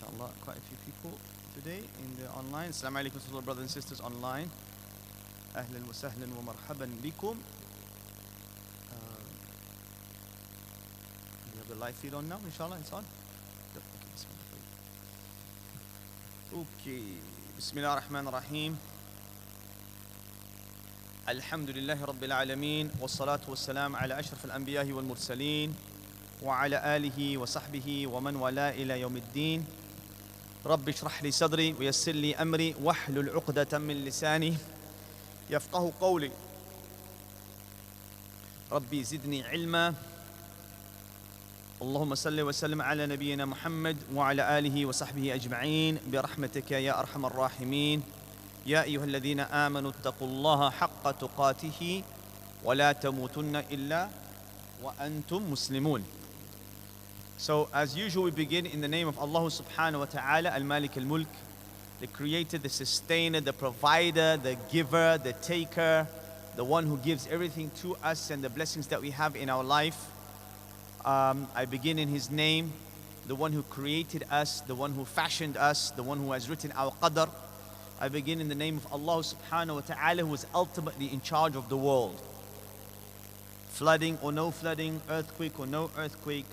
MashaAllah, quite a few people today in the online. Assalamu alaikum to all brothers and sisters online. Ahlan wa sahlan wa marhaban bikum. We have the live feed on now, inshallah, it's on. Okay, Bismillah ar-Rahman ar-Rahim. Alhamdulillahi Rabbil Alameen. Wassalatu wassalam ala ashraf al-anbiyahi wal mursaleen. وعلى آله وصحبه ومن ولا إلى يوم الدين رب اشرح لي صدري ويسر لي أمري واحلل عقدة من لساني يفقه قولي ربي زدني علما اللهم صل وسلم على نبينا محمد وعلى آله وصحبه أجمعين برحمتك يا أرحم الراحمين يا أيها الذين آمنوا اتقوا الله حق تقاته ولا تموتن إلا وأنتم مسلمون. So as usual, we begin in the name of Allah subhanahu wa ta'ala, al-Malik al-Mulk, the creator, the sustainer, the provider, the giver, the taker, the one who gives everything to us and the blessings that we have in our life. I begin in his name, the one who created us, the one who fashioned us, the one who has written our qadr. I begin in the name of Allah subhanahu wa ta'ala, who is ultimately in charge of the world. Flooding or no flooding, earthquake or no earthquake,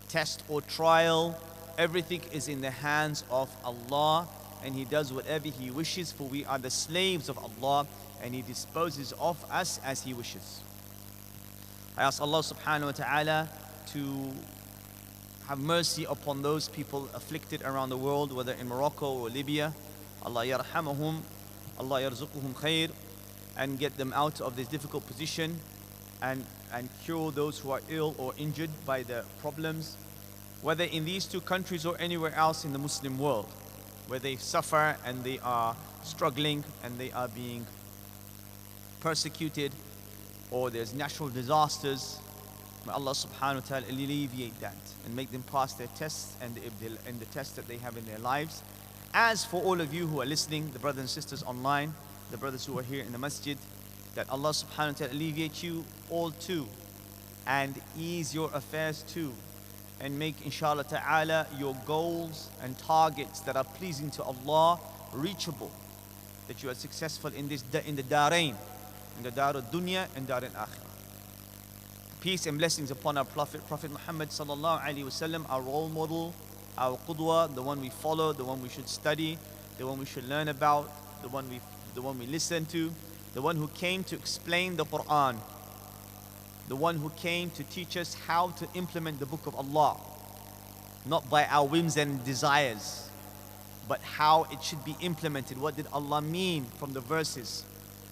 test or trial, everything is in the hands of Allah, and He does whatever He wishes, for we are the slaves of Allah and He disposes of us as He wishes. I ask Allah subhanahu wa ta'ala to have mercy upon those people afflicted around the world, whether in Morocco or Libya. Allah yarhamahum, Allah yarzuquhum khair, and get them out of this difficult position and cure those who are ill or injured by the problems, whether in these two countries or anywhere else in the Muslim world, where they suffer and they are struggling and they are being persecuted, or there's natural disasters. May Allah subhanahu wa ta'ala alleviate that and make them pass their tests and the tests that they have in their lives. As for all of you who are listening, the brothers and sisters online, the brothers who are here in the masjid, that Allah subhanahu wa ta'ala alleviate you all too and ease your affairs too, and make inshallah ta'ala your goals and targets that are pleasing to Allah reachable, that you are successful in the darain, in the dar al-dunya and dar al-akhirah. Peace and blessings upon our Prophet Muhammad sallallahu alaihi wasallam, our role model, our qudwa, the one we follow, the one we should study, the one we should learn about, the one we listen to, the one who came to explain the Quran, the one who came to teach us how to implement the book of Allah, not by our whims and desires, but how it should be implemented. What did Allah mean from the verses,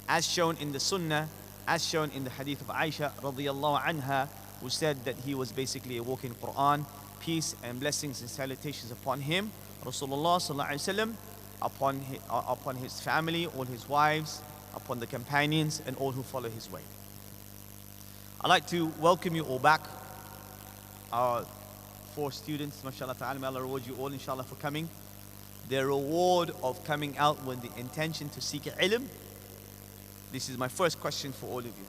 as shown in the Sunnah, as shown in the hadith of Aisha radiyallahu anha, who said that he was basically a walking Quran. Peace and blessings and salutations upon him, Rasulullah sallallahu alaihi wasallam, upon his family, all his wives, upon the companions and all who follow his way. I'd like to welcome you all back, our 4 students, mashallah ta'ala. May Allah reward you all inshallah for coming. The reward of coming out with the intention to seek ilm. This is my first question for all of you.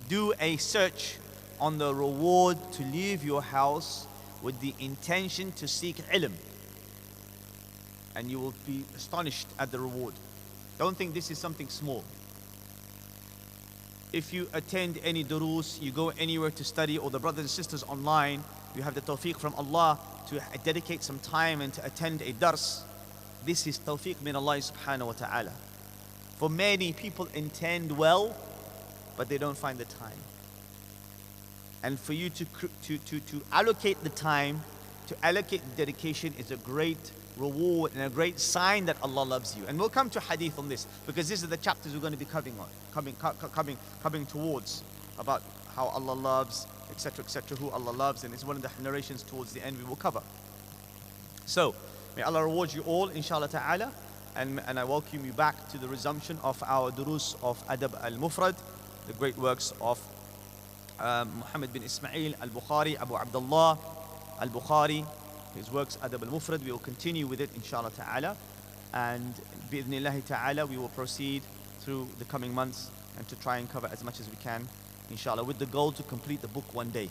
Do a search on the reward to leave your house with the intention to seek ilm, and you will be astonished at the reward. Don't think this is something small. If you attend any duroos, you go anywhere to study, or the brothers and sisters online, you have the tawfiq from Allah to dedicate some time and to attend a dars. This is tawfiq min Allah subhanahu wa ta'ala. For many people intend well, but they don't find the time. And for you to allocate the time, to allocate the dedication is a great reward and a great sign that Allah loves you. And we'll come to hadith on this, because these are the chapters we're going to be coming towards, about how Allah loves, etc., who Allah loves, and it's one of the narrations towards the end we will cover. So may Allah reward you all inshallah ta'ala, and I welcome you back to the resumption of our durus of Adab al-Mufrad, the great works of Muhammad bin Ismail al-Bukhari, Abu Abdullah al-Bukhari, his works Adab al-Mufrad. We will continue with it inshallah ta'ala, and bi'idhnillahi ta'ala we will proceed through the coming months and to try and cover as much as we can inshallah, with the goal to complete the book one day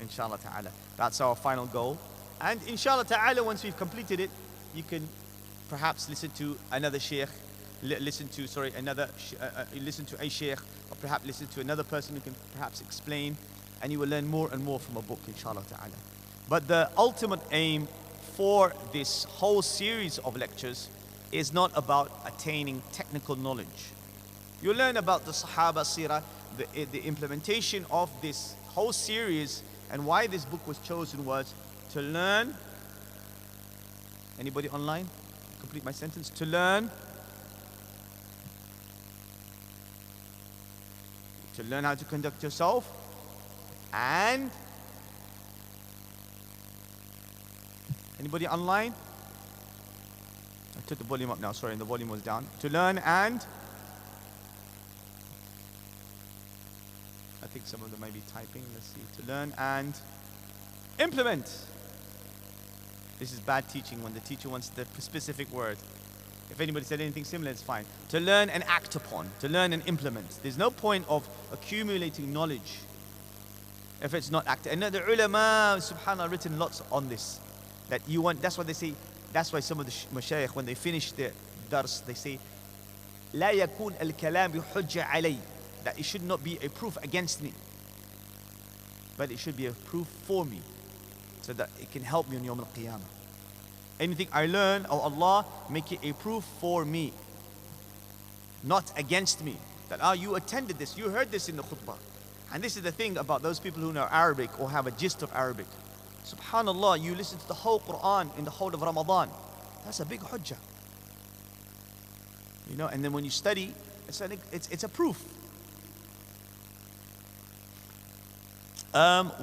inshallah ta'ala. That's our final goal. And inshallah ta'ala, once we've completed it, you can perhaps listen to another sheikh, listen to a sheikh, or perhaps listen to another person who can perhaps explain, and you will learn more and more from a book, inshallah ta'ala. But the ultimate aim for this whole series of lectures is not about attaining technical knowledge. You learn about the Sahaba Sirah, the implementation of this whole series, and why this book was chosen was to learn. Anybody online? Complete my sentence. To learn how to conduct yourself, and anybody online? I took the volume up now, sorry, and the volume was down. To learn and I think some of them may be typing. Let's see. To learn and implement. This is bad teaching when the teacher wants the specific word. If anybody said anything similar, it's fine. To learn and act upon. To learn and implement. There's no point of accumulating knowledge if it's not acted. And the ulama, subhanAllah, written lots on this. That you want, that's what they say. That's why some of the mashayikh, when they finish their dars, they say, لا يكون الكلام حجة علي. That it should not be a proof against me, but it should be a proof for me, so that it can help me on Yawm al-Qiyamah. Anything I learn, oh Allah, make it a proof for me, not against me. That, you attended this, you heard this in the khutbah. And this is the thing about those people who know Arabic or have a gist of Arabic. Subhanallah, you listen to the whole Quran in the whole of Ramadan. That's a big hujjah. You know, and then when you study, it's a proof.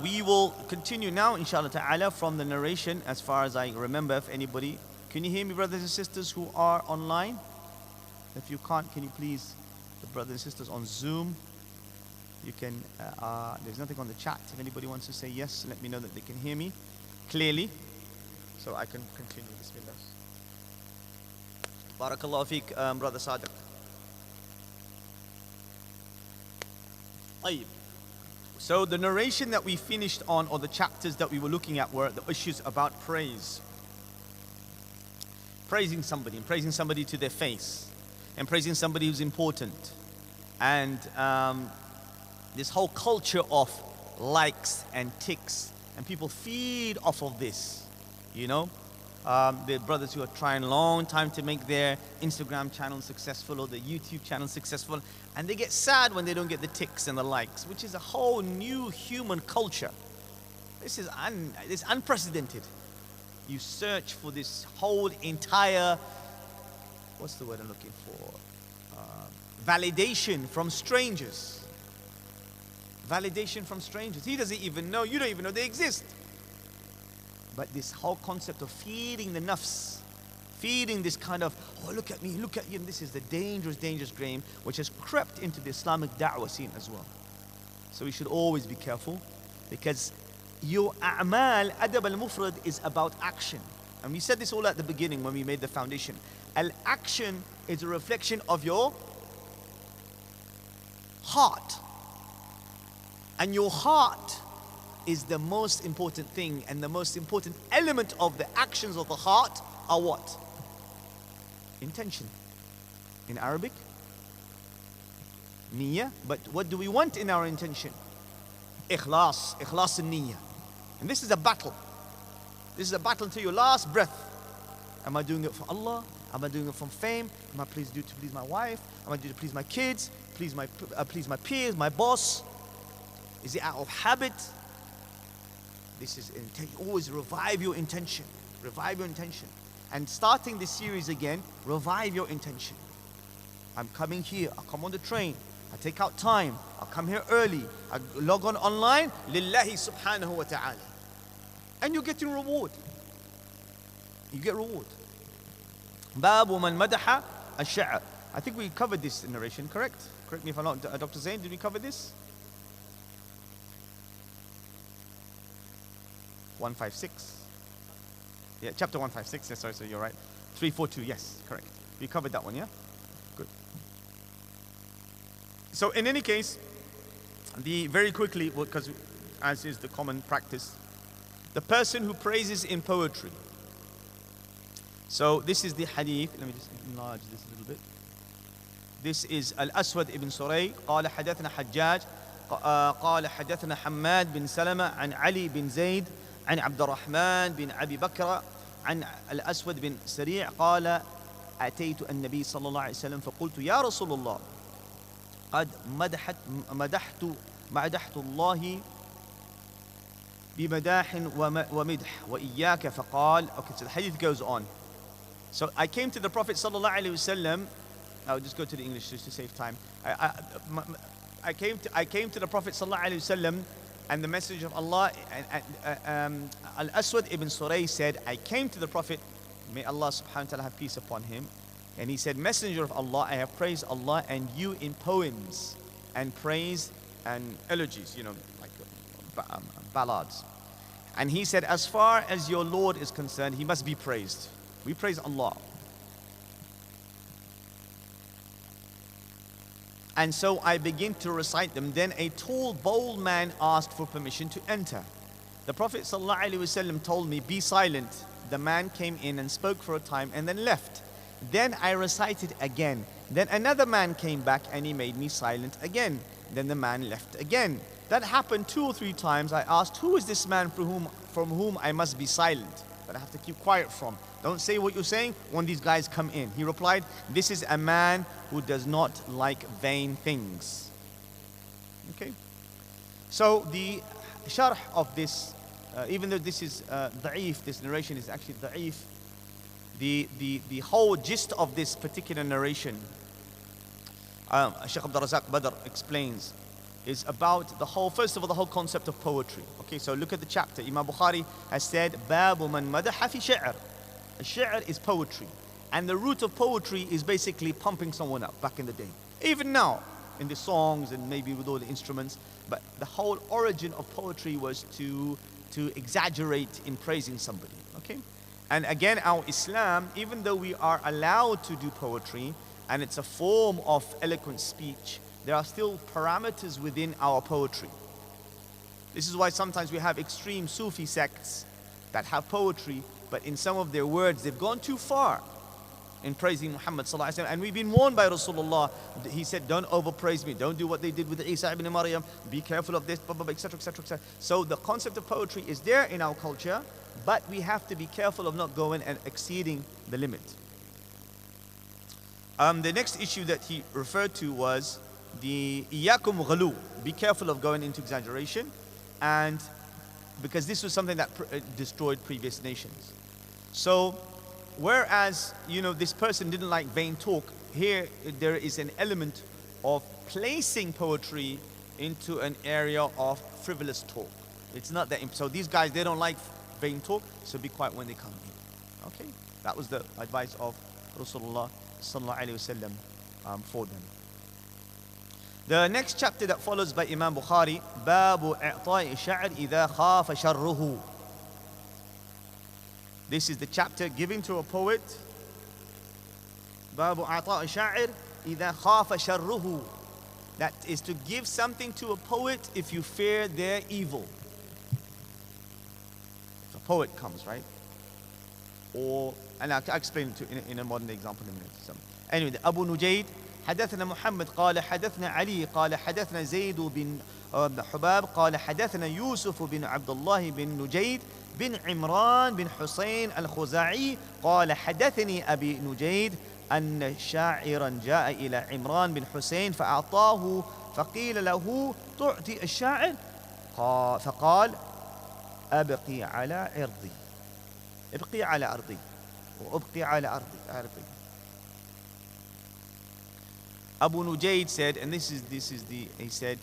We will continue now, inshallah ta'ala, from the narration as far as I remember. If anybody, can you hear me, brothers and sisters who are online? If you can't, can you please, the brothers and sisters on Zoom, you can, there's nothing on the chat. If anybody wants to say yes, let me know that they can hear me clearly, so I can continue. Bismillah. Barakallahu feek, brother Sadiq. Tayyib. So the narration that we finished on, or the chapters that we were looking at, were the issues about praise. Praising somebody, and praising somebody to their face, and praising somebody who's important. And this whole culture of likes and ticks, and people feed off of this, you know. The brothers who are trying a long time to make their Instagram channel successful or the YouTube channel successful, and they get sad when they don't get the ticks and the likes, which is a whole new human culture. This is unprecedented. You search for this whole entire, what's the word I'm looking for? Validation from strangers. Validation from strangers. He doesn't even know, you don't even know they exist. But this whole concept of feeding the nafs, feeding this kind of, oh, look at me, look at you, and this is the dangerous, dangerous game which has crept into the Islamic da'wah scene as well. So we should always be careful, because your a'mal, Adab al-Mufrad, is about action. And we said this all at the beginning when we made the foundation. Al-action is a reflection of your heart. And your heart is the most important thing, and the most important element of the actions of the heart are what? Intention. In Arabic, niyyah. But what do we want in our intention? Ikhlas, ikhlas and niyyah. And this is a battle. This is a battle until your last breath. Am I doing it for Allah? Am I doing it from fame? Am I do it to please my wife? Am I doing it to please my kids? Please my peers, my boss? Is it out of habit? This is always revive your intention. Revive your intention. And starting this series again, revive your intention. I'm coming here, I'll come on the train, I take out time, I'll come here early, I log on online, lillahi subhanahu wa ta'ala. And you're getting reward. You get reward. Babu man madaha ash-sha'r. I think we covered this narration, correct? Correct me if I'm not, Dr. Zain, did we cover this? 156. Yeah, chapter 156. Yes, sorry, so you're right. 342. Yes, correct. We covered that one, yeah? Good. So in any case, very quickly, because as is the common practice, The person who praises in poetry. So this is the hadith. Let me just enlarge this a little bit. This is Al-Aswad ibn Suray. قال حدثنا حجاج قال حدثنا حماد بن سلمة عن علي بن زيد عن عبد الرحمن بن أبي بكر عن الأسود بن سريع قال أتيت النبي صلى الله عليه وسلم فقلت يا رسول الله قد مدحت الله بمداح ومدح وإياك فقال. Okay, so the hadith goes on. So I came to the Prophet sallallahu alaihi wasallam. I'll just go to the English just to save time. I came to the Prophet sallallahu alaihi wasallam, and the Messenger of Allah, Al-Aswad ibn Suray said, I came to the Prophet, may Allah subhanahu wa ta'ala have peace upon him, and he said, Messenger of Allah, I have praised Allah and you in poems and praise and elegies, like ballads. And he said, as far as your Lord is concerned, he must be praised. We praise Allah. And so I begin to recite them. Then a tall, bold man asked for permission to enter. The Prophet ﷺ told me, be silent. The man came in and spoke for a time and then left. Then I recited again. Then another man came back and he made me silent again. Then the man left again. That happened 2 or 3 times. I asked, who is this man from whom I must be silent, that I have to keep quiet from? Don't say what you're saying when these guys come in. He replied, this is a man who does not like vain things. Okay. So the sharh of this, even though this is da'if, this narration is actually da'if, the whole gist of this particular narration, Shaykh Abdul Razak Badr explains, is about the whole, first of all, the whole concept of poetry. Okay, so look at the chapter. Imam Bukhari has said, Babu man madaha fi shi'r. Shi'r is poetry. And the root of poetry is basically pumping someone up back in the day. Even now, in the songs and maybe with all the instruments. But the whole origin of poetry was to exaggerate in praising somebody. Okay? And again, our Islam, even though we are allowed to do poetry, and it's a form of eloquent speech, there are still parameters within our poetry. This is why sometimes we have extreme Sufi sects that have poetry, but in some of their words, they've gone too far in praising Muhammad sallallahu alaihi wasallam. And we've been warned by Rasulullah. He said, don't overpraise me. Don't do what they did with Isa ibn Maryam. Be careful of this, etc., etc., etc. So the concept of poetry is there in our culture, but we have to be careful of not going and exceeding the limit. The next issue that he referred to was the iyakum ghalu. Be careful of going into exaggeration, and because this was something that destroyed previous nations. So whereas this person didn't like vain talk, here there is an element of placing poetry into an area of frivolous talk. It's not that so these guys, they don't like vain talk, so be quiet when they come in. Okay, that was the advice of Rasulullah sallallahu alaihi wasallam for them. The next chapter that follows by Imam Bukhari, Babu i'ta'i sha'r idha khafa sharruhu. This is the chapter giving to a poet. Babu i'ta'i sha'r idha khafa sharruhu. That is to give something to a poet if you fear their evil. If a poet comes, right? And I'll explain it in a modern example in a minute. So, anyway, the Abu Nujayd, حدثنا محمد قال حدثنا علي قال حدثنا زيد بن حباب قال حدثنا يوسف بن عبد الله بن نجيد بن عمران بن حسين الخزاعي قال حدثني أبي نجيد أن شاعرا جاء إلى عمران بن حسين فأعطاه فقيل له تعطي الشاعر فقال أبقي على عرضي ابقي على أرضي وأبقي على أرضي. Abu Nujayd said, and he said,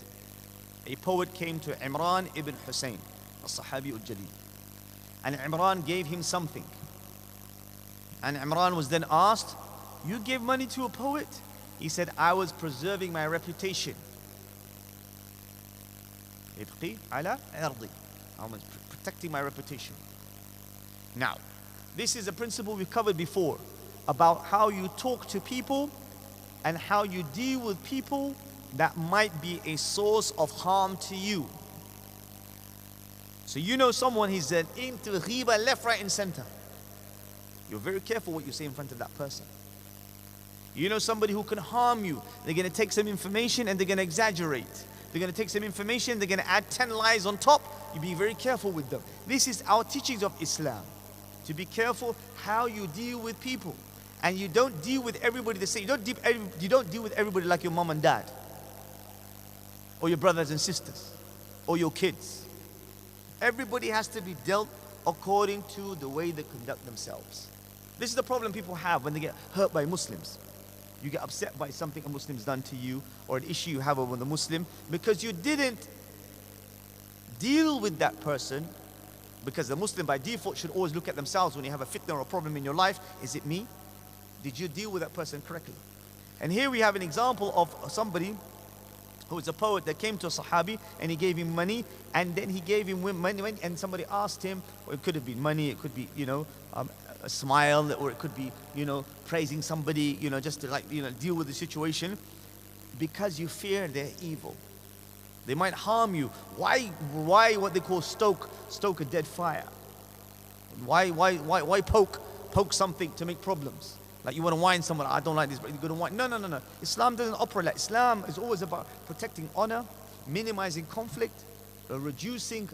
a poet came to Imran ibn Hussein, as-Sahabi al-Jalil, and Imran gave him something. And Imran was then asked, you give money to a poet? He said, I was preserving my reputation. Ibqi ala ardi. I was protecting my reputation. Now, this is a principle we've covered before about how you talk to people and how you deal with people that might be a source of harm to you. So you know someone, he's into ghiba left, right and center. You're very careful what you say in front of that person. You know somebody who can harm you. They're going to take some information and they're going to exaggerate. They're going to take some information, they're going to add 10 lies on top. You be very careful with them. This is our teachings of Islam. To be careful how you deal with people. And you don't deal with everybody the same. You don't deal with everybody like your mom and dad. Or your brothers and sisters. Or your kids. Everybody has to be dealt according to the way they conduct themselves. This is the problem people have when they get hurt by Muslims. You get upset by something a Muslim's done to you, or an issue you have with a Muslim, because you didn't deal with that person. Because the Muslim by default should always look at themselves when you have a fitna or a problem in your life. Is it me? Did you deal with that person correctly? And here we have an example of somebody who is a poet that came to a Sahabi and he gave him money, and then he gave him money, and somebody asked him, or it could have been money, it could be, a smile, or it could be, praising somebody, just to deal with the situation, because you fear their evil. They might harm you. Why what they call stoke a dead fire? Why poke something to make problems? Like you want to whine someone, I don't like this, but you're going to whine. No. Islam doesn't operate like Islam is always about protecting honor, minimizing conflict, reducing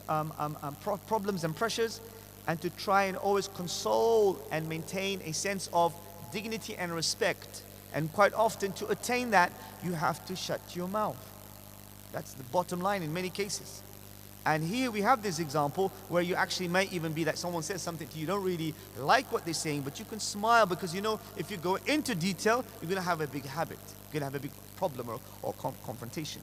problems and pressures, and to try and always console and maintain a sense of dignity and respect. And quite often to attain that, you have to shut your mouth. That's the bottom line in many cases. And here we have this example where you actually may even be that someone says something to you, you don't really like what they're saying, but you can smile because if you go into detail, you're going to have a big habit. You're going to have a big problem or confrontation.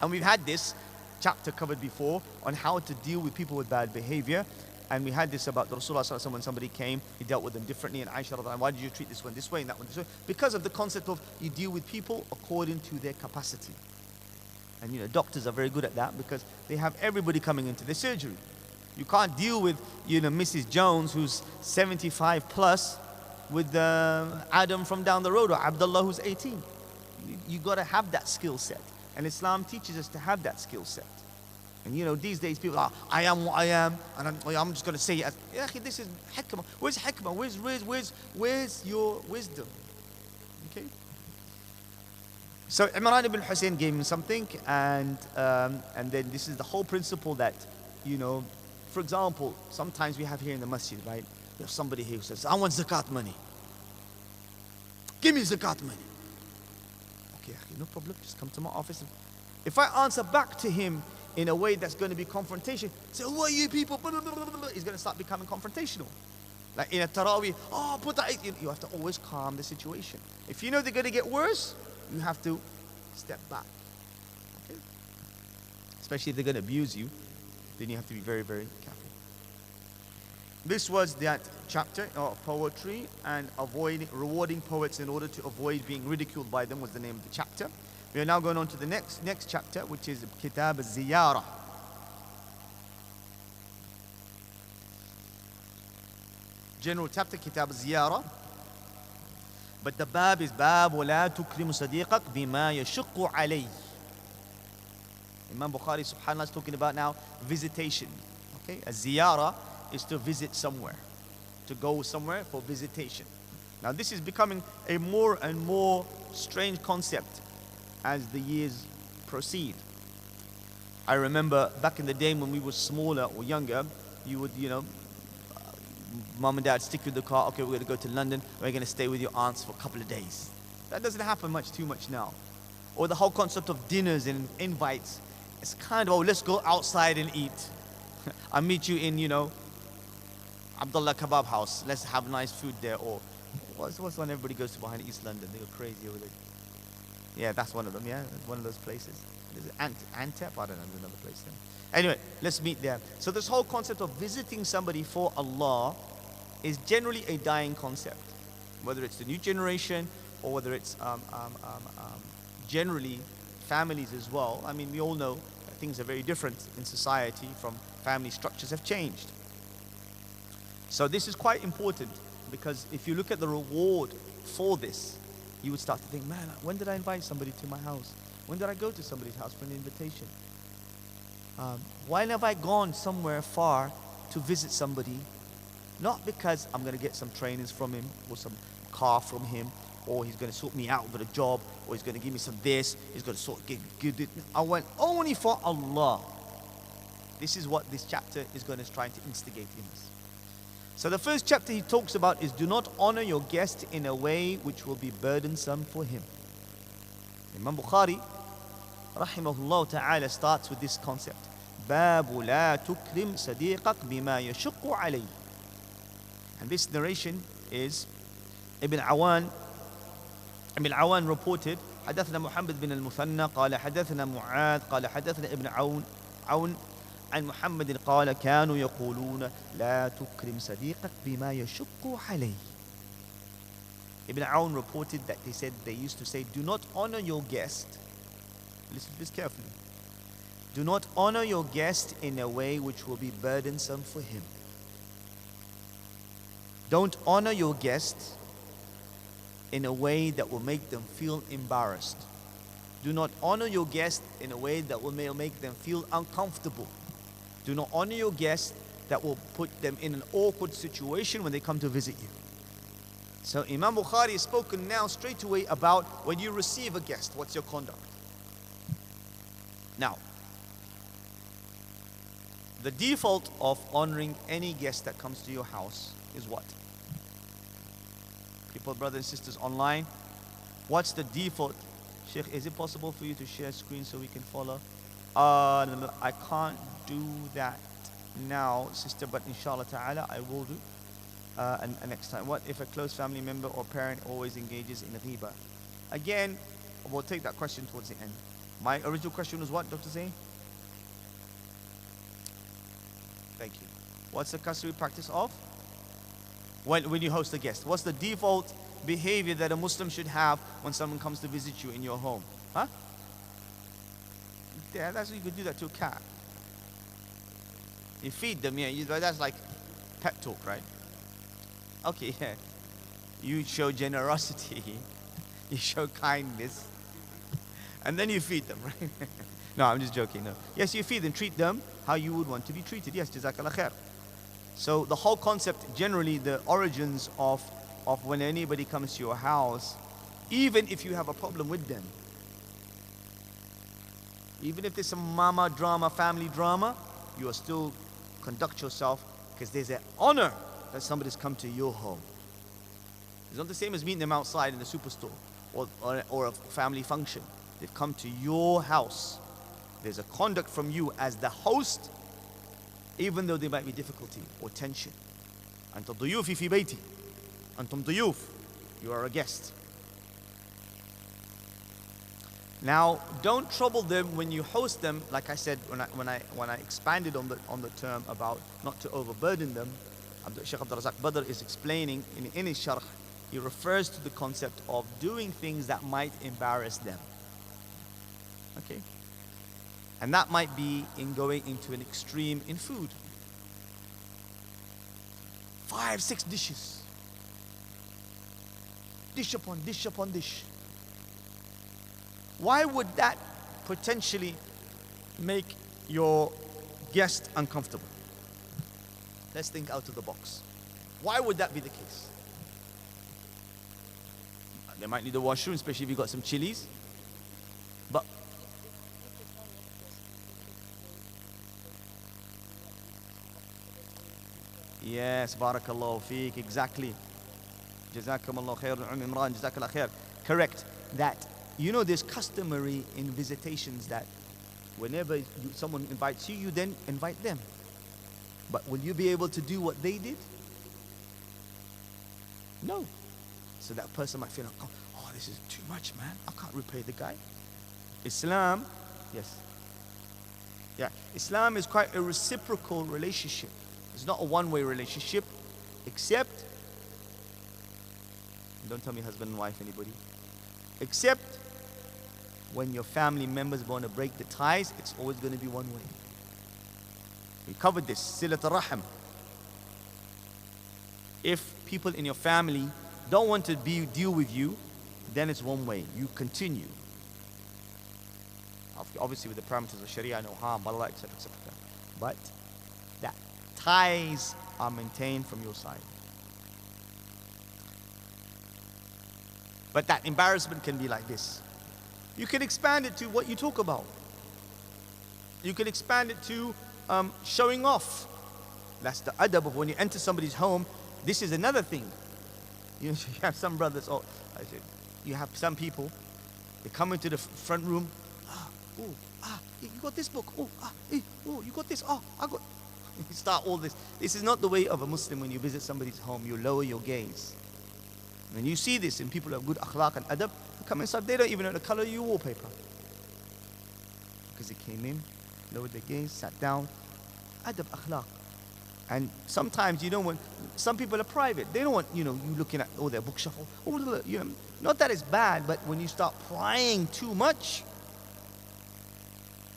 And we've had this chapter covered before on how to deal with people with bad behavior. And we had this about the Rasulullah when somebody came, he dealt with them differently. And Aisha, why did you treat this one this way and that one this way? Because of the concept of you deal with people according to their capacity. And doctors are very good at that because they have everybody coming into the surgery. You can't deal with Mrs. Jones who's 75 plus with Adam from down the road, or Abdullah who's 18. You got to have that skill set, and Islam teaches us to have that skill set. And these days people are, I am what I am, and I'm just going to say it as, yeah, this is hikmah. Where's hikmah? Where's your wisdom? Okay. So Imran ibn Hussein gave him something, and then this is the whole principle that, for example, sometimes we have here in the masjid, right? There's somebody here who says, I want zakat money. Give me zakat money. Okay, no problem, just come to my office. If I answer back to him in a way that's going to be confrontation, say, who are you people? He's going to start becoming confrontational. Like in a Taraweeh, put that. You have to always calm the situation. If you know they're going to get worse, you have to step back. Okay? Especially if they're going to abuse you, then you have to be very, very careful. This was that chapter of poetry, and rewarding poets in order to avoid being ridiculed by them was the name of the chapter. We are now going on to the next chapter, which is Kitab al-Ziyarah. General chapter, Kitab al-Ziyarah. But the bab is bab وَلَا تُكْرِمُ صَدِيقَكَ بِمَا يَشُقُّ عَلَيْهِ. Imam Bukhari subhanAllah is talking about now visitation. Okay, a ziyarah is to visit somewhere, to go somewhere for visitation. Now this is becoming a more and more strange concept as the years proceed. I remember back in the day when we were smaller or younger, you would, mom and dad stick with the car. Okay, we're going to go to London. We're going to stay with your aunts for a couple of days. That doesn't happen too much now. Or the whole concept of dinners and invites. It's kind of, let's go outside and eat. I'll meet you in, Abdullah Kebab House. Let's have nice food there. Or what's one everybody goes to behind East London? They go crazy over there. Yeah, that's one of them. Yeah, that's one of those places. Is it Antep? I don't know. There's another place there. Anyway, let's meet there. So this whole concept of visiting somebody for Allah is generally a dying concept. Whether it's the new generation or whether it's generally families as well. I mean, we all know that things are very different in society. From family structures have changed. So this is quite important, because if you look at the reward for this, you would start to think, man, when did I invite somebody to my house? When did I go to somebody's house for an invitation? Why have I gone somewhere far to visit somebody? Not because I'm going to get some trainings from him or some car from him, or he's going to sort me out with a job, or he's going to give me some this, he's going to give it. I went only for Allah. This is what this chapter is going to try to instigate in us. So the first chapter he talks about is do not honor your guest in a way which will be burdensome for him. Imam Bukhari rahimahullah ta'ala starts with this concept. باب لا تكرم صديقك بما يشق عليه. And this narration is Ibn Awan reported حدثنا محمد بن المثنى قال حدثنا معاذ قال حدثنا ابن عون عن محمد قال كانوا يقولون لا تكرم صديقك بما يشق عليه. Ibn Awn reported that they used to say, do not honor your guest. Listen to this carefully. Do not honor your guest in a way which will be burdensome for him. Don't honor your guest in a way that will make them feel embarrassed. Do not honor your guest in a way that will make them feel uncomfortable. Do not honor your guest that will put them in an awkward situation when they come to visit you. So Imam Bukhari has spoken now straight away about when you receive a guest, what's your conduct? Now, the default of honoring any guest that comes to your house is what? People, brothers and sisters online, what's the default? Sheikh, is it possible for you to share screen so we can follow? No, I can't do that now, sister, but inshallah ta'ala I will do. And next time. What if a close family member or parent always engages in ghiba? Again, we'll take that question towards the end. My original question was what, Dr. Zain? Thank you. What's the customary practice of? When you host a guest. What's the default behavior that a Muslim should have when someone comes to visit you in your home? Huh? Yeah, that's you could do that to a cat. You feed them, yeah. That's like pet talk, right? Okay, yeah. You show generosity, you show kindness, and then you feed them, right? No, I'm just joking. No. Yes, you feed them, treat them how you would want to be treated. Yes, jazakallah khair. So the whole concept, generally the origins of when anybody comes to your house, even if you have a problem with them, even if there's some mama drama, family drama, you will still conduct yourself because there's an honor that somebody's come to your home. It's not the same as meeting them outside in the superstore or a family function. They've come to your house. There's a conduct from you as the host, even though there might be difficulty or tension. أنت ضيوفي في بيتي. أنتم ضيوف. You are a guest. Now, don't trouble them when you host them. Like I said, when I expanded on the term about not to overburden them, Sheikh Abdul Razak Badr is explaining in his sharh. He refers to the concept of doing things that might embarrass them. Okay, and that might be in going into an extreme in food. 5, 6 dishes, dish upon dish upon dish. Why would that potentially make your guest uncomfortable? Let's think out of the box. Why would that be the case? They might need a washroom, especially if you've got some chilies. But yes, barakallahu feek, exactly. Jazakumullah khair, Imran, jazakallah khair. Correct. That, you know, there's customary in visitations that whenever someone invites you, you then invite them. But will you be able to do what they did? No. So that person might feel like, oh, this is too much, man. I can't repay the guy. Islam, yes. Yeah, Islam is quite a reciprocal relationship. It's not a one-way relationship, except, don't tell me husband and wife, anybody, except when your family members want to break the ties, it's always going to be one way. We covered this, silat al-rahim. If people in your family don't want to deal with you, then it's one way. You continue. Of Obviously with the parameters of Sharia, no harm, Allah, etc., etc. But that ties are maintained from your side. But that embarrassment can be like this. You can expand it to what you talk about. You can expand it to showing off. That's the adab of when you enter somebody's home. This is another thing. You have some brothers, or you have some people, they come into the front room. You got this book. You got this. I got. You start all this. This is not the way of a Muslim. When you visit somebody's home, you lower your gaze. When you see this in people who have good akhlaq and adab, they come inside, they don't even know the color of your wallpaper. Because they came in, lowered their gaze, sat down. Adab, akhlaq. And sometimes you don't want, some people are private. They don't want, you looking at their bookshelf. Not that it's bad, but when you start prying too much,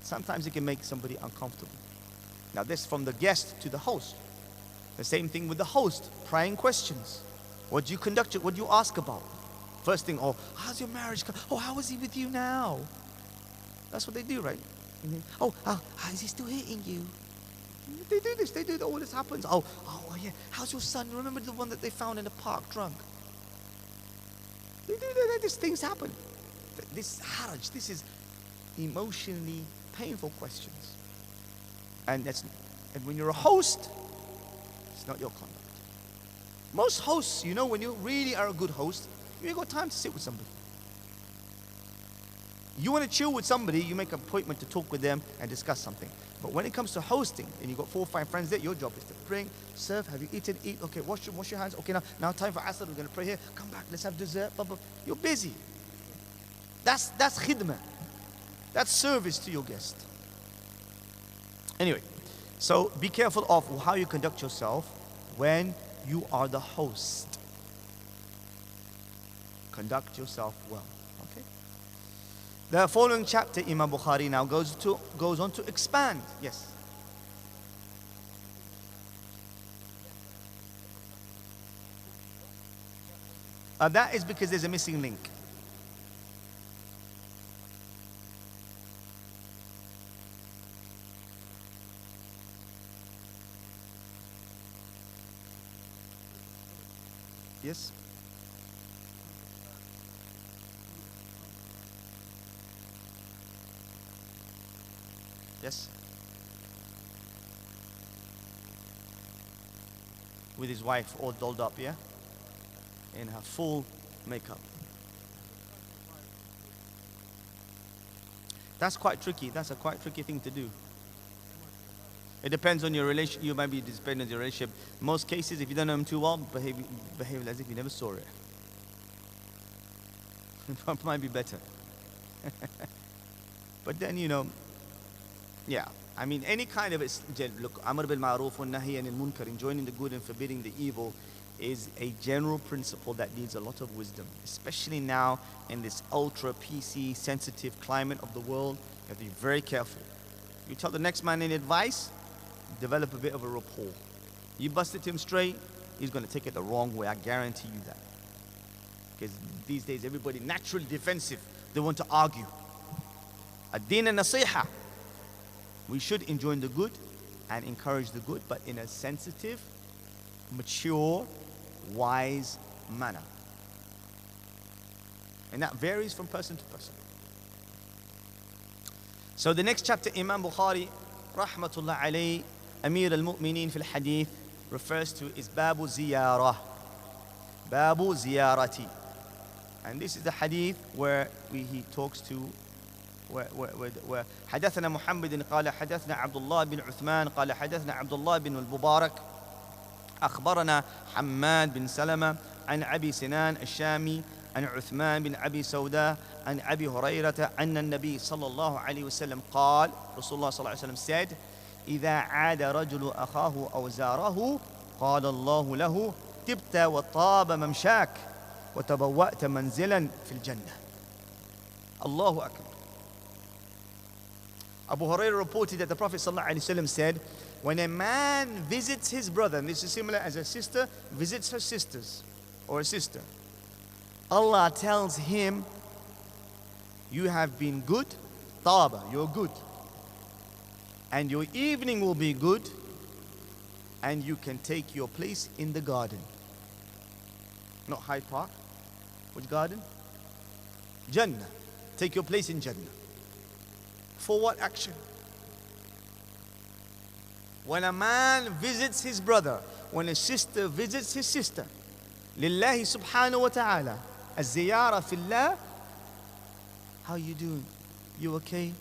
sometimes it can make somebody uncomfortable. Now this from the guest to the host. The same thing with the host, prying questions. What do you conduct? What do you ask about? First thing, how's your marriage? How is he with you now? That's what they do, right? Is he still hitting you? They do this, all this happens. Yeah, how's your son? Remember the one that they found in the park drunk? They do that, these things happen. This haraj, this is emotionally painful questions. And when you're a host, it's not your conduct. Most hosts, when you really are a good host, you ain't got time to sit with somebody. You want to chill with somebody, you make an appointment to talk with them and discuss something. But when it comes to hosting, and you've got 4 or 5 friends there, your job is to bring, serve, have you eaten, eat, okay, wash your hands, okay, now time for Asr, we're going to pray here, come back, let's have dessert, blah, blah. You're busy. That's khidmah. That's service to your guest. Anyway, so be careful of how you conduct yourself when you are the host. Conduct yourself well. Okay. The following chapter, Imam Bukhari now goes on to expand. Yes. That is because there's a missing link. Yes. Yes. With his wife all dolled up, yeah? In her full makeup. That's quite tricky. That's a quite tricky thing to do. It depends on your relation. You might be dependent on your relationship. In most cases, if you don't know him too well, behave as if you never saw it. It might be better. But then, yeah. I mean, any kind of look, Amr bil Ma'ruf wa Nahi anil Munkar, enjoining the good and forbidding the evil, is a general principle that needs a lot of wisdom, especially now in this ultra PC sensitive climate of the world. You have to be very careful. You tell the next man any advice, develop a bit of a rapport. You busted him straight, he's going to take it the wrong way. I guarantee you that. Because these days everybody naturally defensive. They want to argue. Ad-din an-nasiha. We should enjoy the good and encourage the good, but in a sensitive, mature, wise manner. And that varies from person to person. So the next chapter, Imam Bukhari, rahmatullah alayhi, Amir al-Mu'mineen fil hadith, refers to is Babu Ziyarah. Babu Ziyarati. And this is the hadith where he talks to حدثنا محمد قال حدثنا عبد الله بن عثمان قال حدثنا عبد الله بن المبارك أخبرنا حماد بن سلمة عن أبي سنان الشامي عن عثمان بن أبي سوداء عن أبي هريرة أن النبي صلى الله عليه وسلم قال رسول الله صلى الله عليه وسلم said إذا عاد رجل أخاه أو زاره قال الله له تبت وطاب ممشاك وتبوأت منزلا في الجنة. الله أكبر. Abu Hurairah reported that the Prophet ﷺ said, when a man visits his brother, and this is similar as a sister visits her sisters or a sister, Allah tells him, you have been good Taba, you're good. And your evening will be good, and you can take your place in the garden. Not Hyde Park. Which garden? Jannah. Take your place in Jannah. For what action? When a man visits his brother, when a sister visits his sister, Lillahi subhanahu wa ta'ala, az-ziyara fillah, how you doing? You okay?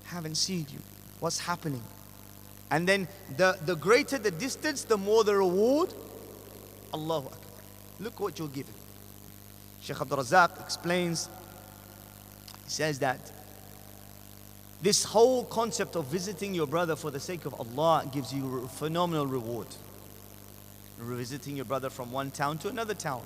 Haven't seen you. What's happening? And then the greater the distance, the more the reward. Allahu Akbar. Look what you're given. Shaykh Abdul Razak explains, he says that this whole concept of visiting your brother for the sake of Allah gives you a phenomenal reward. Visiting your brother from one town to another town,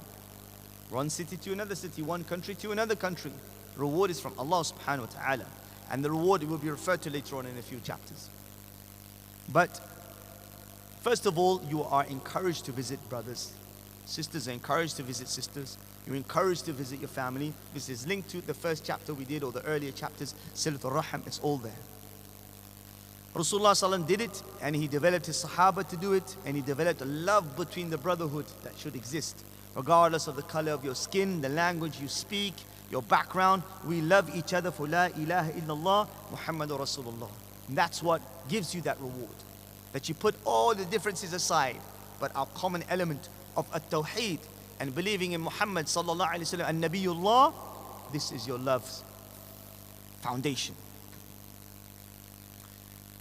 one city to another city, one country to another country. Reward is from Allah subhanahu wa ta'ala. And the reward will be referred to later on in a few chapters. But first of all, you are encouraged to visit brothers. Sisters are encouraged to visit sisters. You're encouraged to visit your family. This is linked to the first chapter we did, or the earlier chapters, Silatul Rahim. It's all there. Rasulullah ﷺ did it, and he developed his Sahaba to do it, and he developed a love between the brotherhood that should exist. Regardless of the color of your skin, the language you speak, your background, we love each other for La ilaha illallah Muhammadur Rasulullah. And that's what gives you that reward. That you put all the differences aside, but our common element of at-tawheed and believing in Muhammad sallallahu alayhi wa sallam and Nabiullah, this is your love's foundation.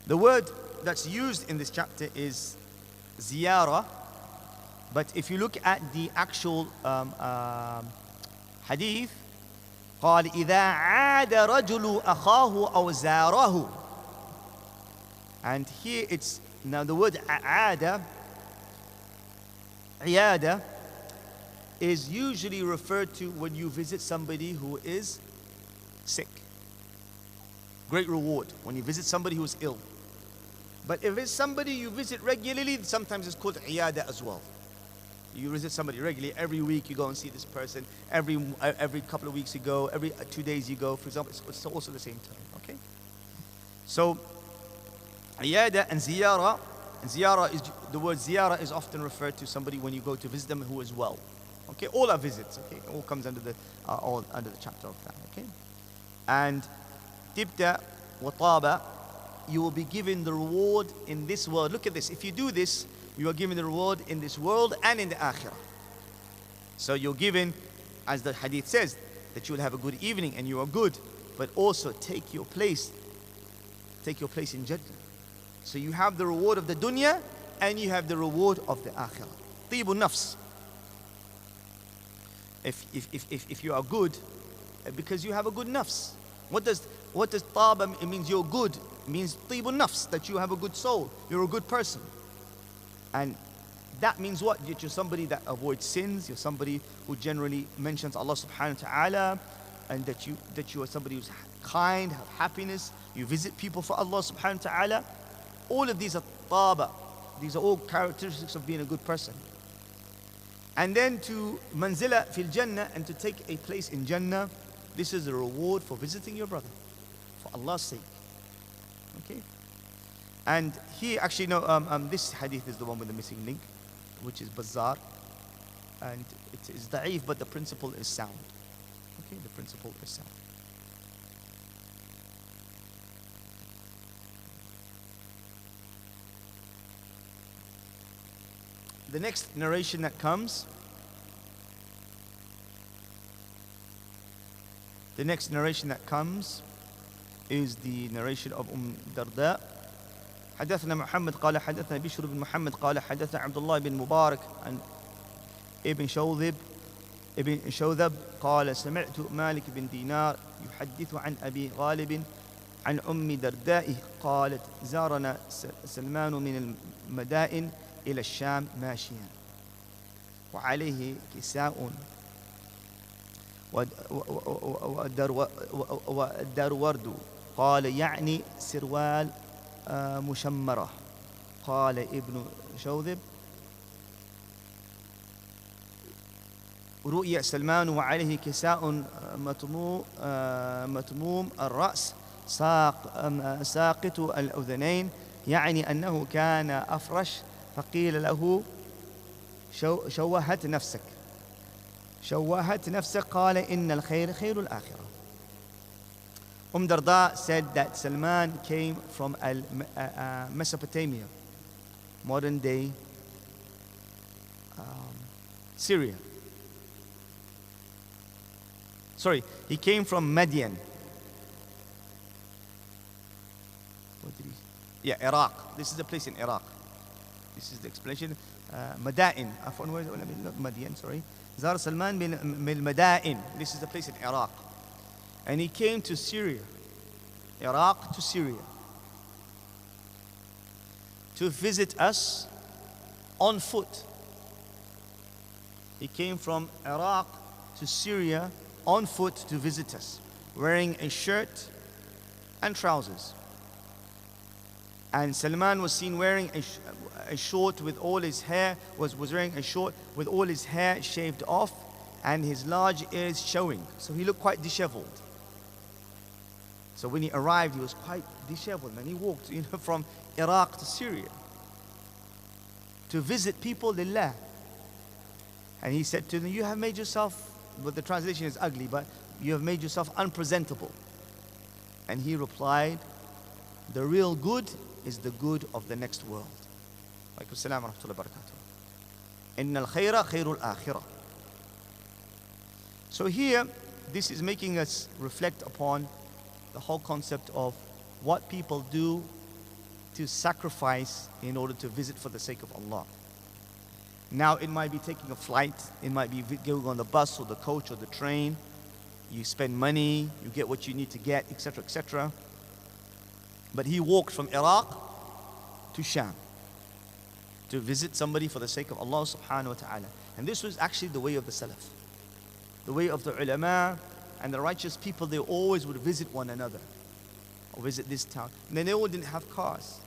The word that's used in this chapter is ziyara, but if you look at the actual hadith, قال إذا عاد رجل أخاه أو زاره. And here it's, now the word عادة, عيادة, is usually referred to when you visit somebody who is sick. Great reward when you visit somebody who is ill. But if it's somebody you visit regularly, sometimes it's called عيادة as well. You visit somebody regularly, every week you go and see this person, every couple of weeks you go, every 2 days you go, for example, it's also the same term, okay? So, Iyada and Ziyara is, the word Ziyara is often referred to somebody when you go to visit them who is well, okay? All are visits, okay? All comes under the chapter of that, okay? And Tibta wa Taba, you will be given the reward in this world. Look at this, if you do this, you are given the reward in this world and in the akhirah. So you're given, as the hadith says, that you will have a good evening and you are good, but also take your place in Jannah. So you have the reward of the dunya and you have the reward of the akhirah. Tibun nafs. If you are good, because you have a good nafs. What does taba, it means you're good. It means tibun nafs, that you have a good soul. You're a good person. And that means what? You're somebody that avoids sins. You're somebody who generally mentions Allah subhanahu wa ta'ala, and that you are somebody who's kind, have happiness. You visit people for Allah subhanahu wa ta'ala. All of these are taba. These are all characteristics of being a good person. And then to manzila fil jannah, and to take a place in Jannah, this is a reward for visiting your brother, for Allah's sake. Okay? And here, actually, no, this hadith is the one with the missing link, which is Bazzar. And it is da'if, but the principle is sound. Okay, the principle is sound. The next narration that comes, is the narration of Darda. حدثنا محمد قال حدثنا بشر بن محمد قال حدثنا عبد الله بن مبارك عن ابن شوذب قال سمعت مالك بن دينار يحدث عن أبي غالب عن أم درداء قالت زارنا سلمان من المدائن إلى الشام ماشيا وعليه كساء والدرورد قال يعني سروال مشمرة. قال ابن شوذب رؤيا سلمان وعليه كساء متموم الرأس ساقط الأذنين، يعني أنه كان أفرش فقيل له شوهت نفسك. شوهت نفسك قال إن الخير خير الآخرة. Darda said that Salman came from Mesopotamia, modern day Syria. Sorry, he came from Madian. What did he? Yeah, Iraq. This is a place in Iraq. This is the explanation. Madain. Not Madian, sorry. Zar Salman bin Madain. This is the place in Iraq. And he came to Syria, Iraq to Syria, to visit us on foot. He came from Iraq to Syria on foot to visit us, wearing a shirt and trousers. And Salman was seen wearing a short with all his hair, was wearing a short with all his hair shaved off and his large ears showing. So he looked quite disheveled. So when he arrived, he was quite disheveled, and he walked, from Iraq to Syria to visit people, lillah. And he said to them, you have made yourself, but the translation is ugly, but you have made yourself unpresentable. And he replied, the real good is the good of the next world. Alaikum salam wa rahmatullahi wa barakatuh. Inna al-khayra khayrul akhirah. So here, this is making us reflect upon the whole concept of what people do to sacrifice in order to visit for the sake of Allah. Now, it might be taking a flight, it might be going on the bus or the coach or the train. You spend money, you get what you need to get, etc., etc. But he walked from Iraq to Sham to visit somebody for the sake of Allah subhanahu wa ta'ala. And this was actually the way of the Salaf. The way of the ulama and the righteous people. They always would visit one another or visit this town. And then they all didn't have cars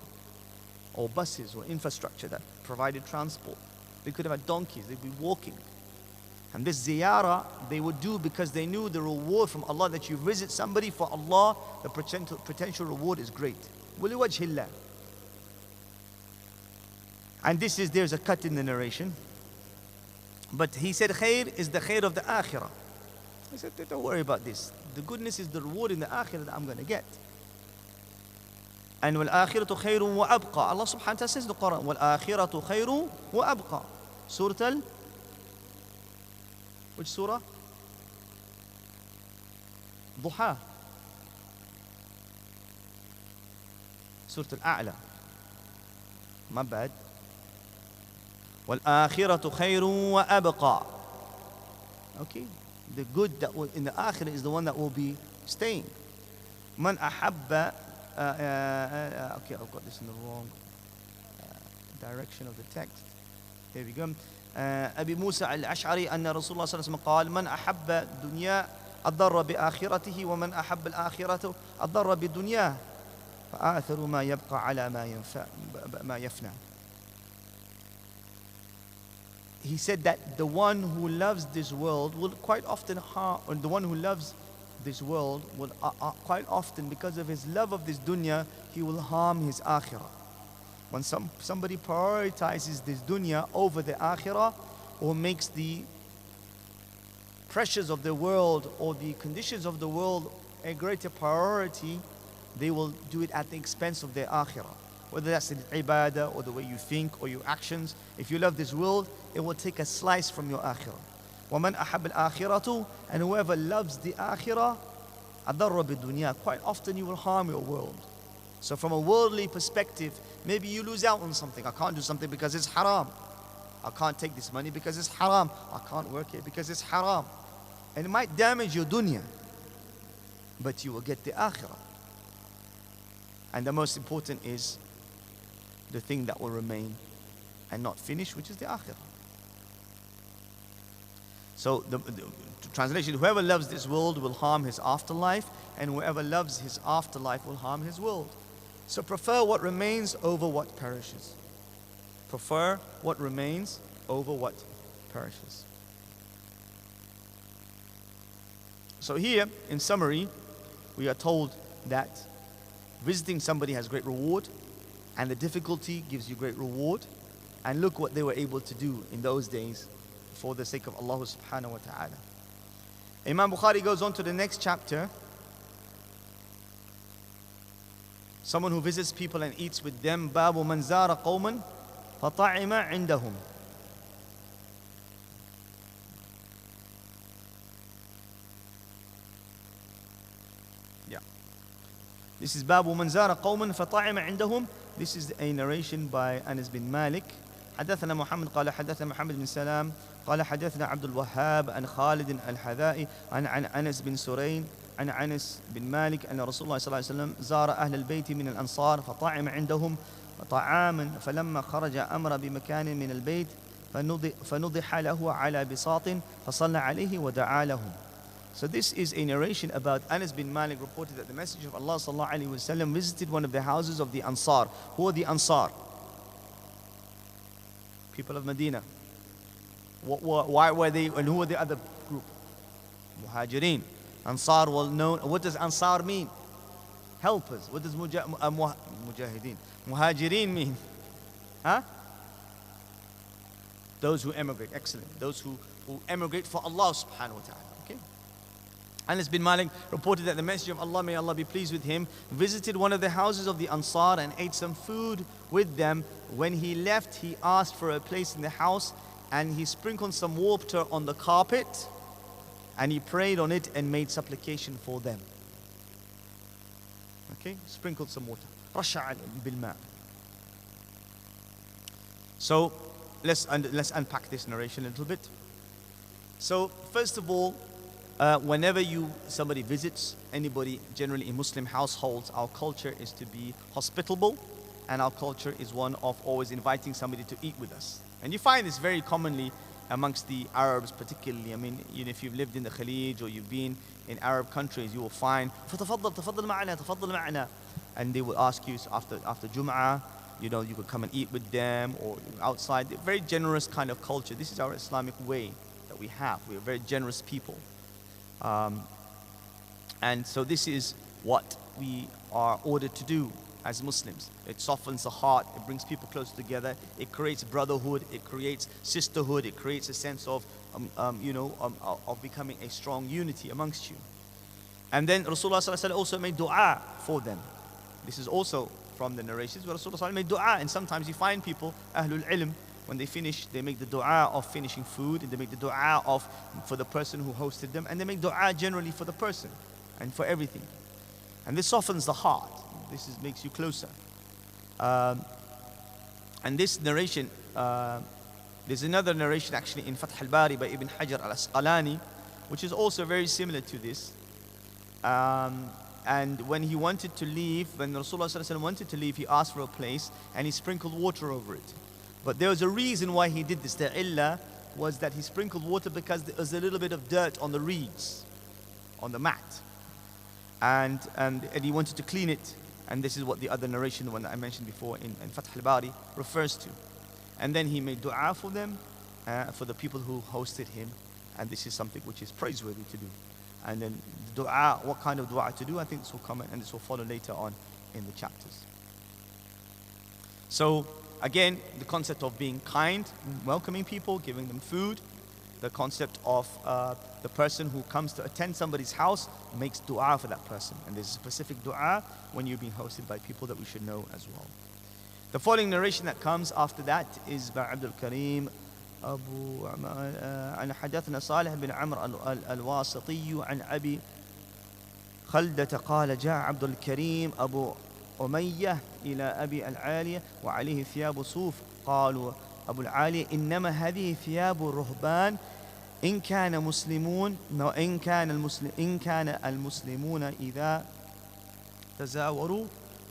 or buses or infrastructure that provided transport. They could have had donkeys, they'd be walking. And this ziyarah they would do because they knew the reward from Allah, that you visit somebody for Allah, the potential reward is great. وَلِوَجْهِ اللَّهِ. And there's a cut in the narration. But he said khair is the khair of the akhirah. I said, don't worry about this. The goodness is the reward in the akhirah that I'm going to get. And وَالْآخِرَةُ خَيْرٌ وَأَبْقَى. Allah subhanahu wa ta'ala says in the Quran, وَالْآخِرَةُ خَيْرٌ وَأَبْقَى. Surah which surah? Duha. Surah Al-A'la. My bad. وَالْآخِرَةُ خَيْرٌ وَأَبْقَى. Okay. The good that will in the akhirah is the one that will be staying. Man ahabba. Okay, I've got this in the wrong direction of the text. Here we go. أبي موسى الأشعري أن رسول الله صلى الله عليه وسلم قال من أحب الدنيا أضر بآخرته ومن أحب الآخرة أضر بالدنيا فآثر ما يبقى على ما يفنى. He said that the one who loves this world will quite often harm, or the one who loves this world will quite often, because of his love of this dunya, he will harm his akhirah. When somebody prioritizes this dunya over the akhirah, or makes the pressures of the world or the conditions of the world a greater priority, they will do it at the expense of their akhirah. Whether that's the ibadah or the way you think or your actions. If you love this world, it will take a slice from your akhirah. وَمَنْ أَحَبَّ الْآخِرَةُ. And whoever loves the akhirah, أَضَرَّ بِالدُّنْيَا. Quite often you will harm your world. So from a worldly perspective, maybe you lose out on something. I can't do something because it's haram. I can't take this money because it's haram. I can't work here because it's haram. And it might damage your dunya, but you will get the akhirah. And the most important is the thing that will remain and not finish, which is the akhirah. So the translation, whoever loves this world will harm his afterlife, and whoever loves his afterlife will harm his world. So prefer what remains over what perishes. Prefer what remains over what perishes. So here, in summary, we are told that Visiting somebody has great reward, and the difficulty gives you great reward. And look what they were able to do in those days for the sake of Allah subhanahu wa ta'ala. Imam Bukhari goes on to the next chapter. Someone who visits people and eats with them. Babu man zara qawman fata'ima indahum. This is Babu man zara qawman fata'ima indahum. This is a narration by Anas bin Malik. حدثنا محمد قال حدثنا محمد بن سلام قال حدثنا عبد الوهاب عن خالد الحذائي عن أنس بن سرين عن أنس بن مالك أن رسول الله صلى الله عليه وسلم زار أهل البيت من الأنصار فطعم عندهم طعاما فلما خرج أمر بمكان من البيت فنضح له على بساط فصلى عليه ودعا لهم. So this is a narration about Anas bin Malik reported that the Messenger of Allah sallallahu alaihi wasallam visited one of the houses of the Ansar. Who are the Ansar? People of Medina. Why were they, and who were the other group? Muhajirin. Ansar well known. What does Ansar mean? Helpers. What does Mujahideen? Muhajirin mean? Huh? Those who emigrate. Excellent. Those who emigrate for Allah subhanahu wa ta'ala. Okay. Anas bin Malik reported that the Messenger of Allah, may Allah be pleased with him, visited one of the houses of the Ansar and ate some food with them. When he left, he asked for a place in the house and he sprinkled some water on the carpet and he prayed on it and made supplication for them. Okay, sprinkled some water. Rasha bil ma. So let's unpack this narration a little bit. So first of all, whenever somebody visits anybody, generally in Muslim households, our culture is to be hospitable, and our culture is one of always inviting somebody to eat with us. And you find this very commonly amongst the Arabs, particularly. I mean, if you've lived in the Khalij or you've been in Arab countries, you will find تفضل معنا تفضل معنا, and they will ask you after Jum'ah, you could come and eat with them or outside. They're very generous kind of culture. This is our Islamic way that we have. We are very generous people. And so this is what we are ordered to do as Muslims. It softens the heart, it brings people close together, it creates brotherhood, it creates sisterhood, it creates a sense of becoming a strong unity amongst you. And then Rasulullah ﷺ also made dua for them. This is also from the narrations where Rasulullah ﷺ made dua, and sometimes you find people, Ahlul Ilm, when they finish, they make the dua of finishing food, and they make the dua for the person who hosted them, and they make dua generally for the person and for everything. And this softens the heart. This makes you closer. And this narration, there's another narration actually in Fath al-Bari by Ibn Hajar al-Asqalani, which is also very similar to this. And when he wanted to leave, when Rasulullah ﷺ wanted to leave, he asked for a place and he sprinkled water over it. But there was a reason why he did this. The illah was that he sprinkled water because there was a little bit of dirt on the reeds, on the mat. And he wanted to clean it. And this is what the other narration, the one that I mentioned before in Fath al-Bari, refers to. And then he made dua for them, for the people who hosted him. And this is something which is praiseworthy to do. And then dua, what kind of dua to do, I think this will come and this will follow later on in the chapters. So again, the concept of being kind, welcoming people, giving them food, the concept of the person who comes to attend somebody's house makes dua for that person. And there's a specific dua when you're being hosted by people that we should know as well. The following narration that comes after that is by Abdul Karim أبو عن حدثنا صالح بن عمرو الواسطي عن أبي خلدة قال جاء عبد الكريم أبو أمية إلى أبي العالية وعليه ثياب صوف قالوا أبو العالية إنما هذه ثياب الرهبان إن كان المسلمون إذا تزاوروا